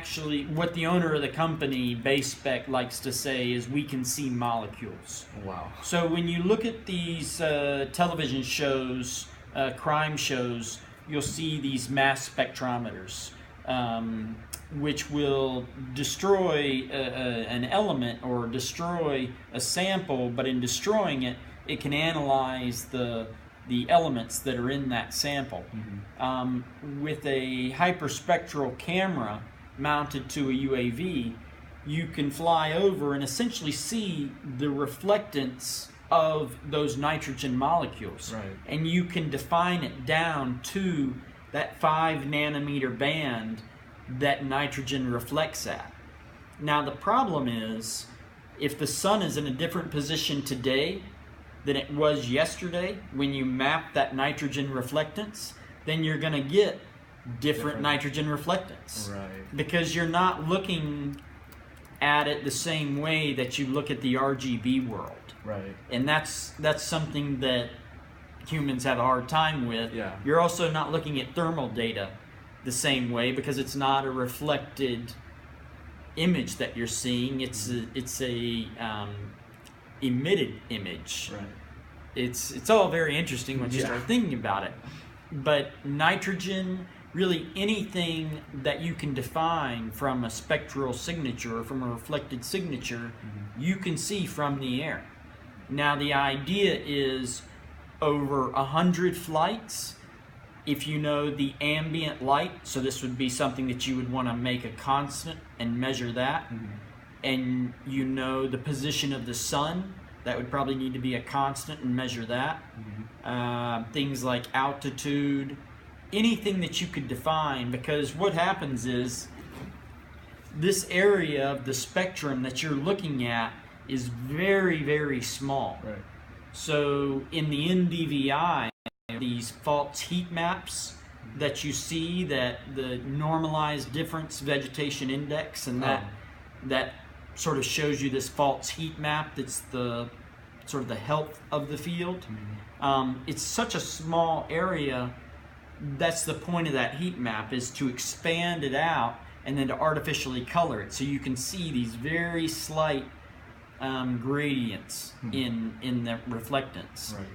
actually, what the owner of the company, Base Spec, likes to say is we can see molecules. Wow. So when you look at these television shows, crime shows, you'll see these mass spectrometers, which will destroy an element or destroy a sample, but in destroying it, it can analyze the elements that are in that sample. With a hyperspectral camera mounted to a UAV, you can fly over and essentially see the reflectance of those nitrogen molecules. Right. And you can define it down to that 5 nanometer band that nitrogen reflects at. Now the problem is, if the sun is in a different position today than it was yesterday, when you map that nitrogen reflectance, then you're going to get different nitrogen reflectance. Right. Because you're not looking at it the same way that you look at the RGB world. Right. And that's something that humans have a hard time with. Yeah. You're also not looking at thermal data the same way because it's not a reflected image that you're seeing. It's a emitted image. Right. It's all very interesting once you start thinking about it. But nitrogen, really anything that you can define from a spectral signature or from a reflected signature, you can see from the air. Now the idea is over 100 flights, if you know the ambient light, so this would be something that you would want to make a constant and measure that, and you know the position of the sun, that would probably need to be a constant and measure that. Things like altitude, anything that you could define, because what happens is this area of the spectrum that you're looking at is very, very small. Right. So in the NDVI, these False heat maps that you see, that the normalized difference vegetation index, and that sort of shows you this false heat map that's the sort of the health of the field. It's such a small area. That's the point of that heat map, is to expand it out and then to artificially color it, so you can see these very slight gradients in the reflectance. Right.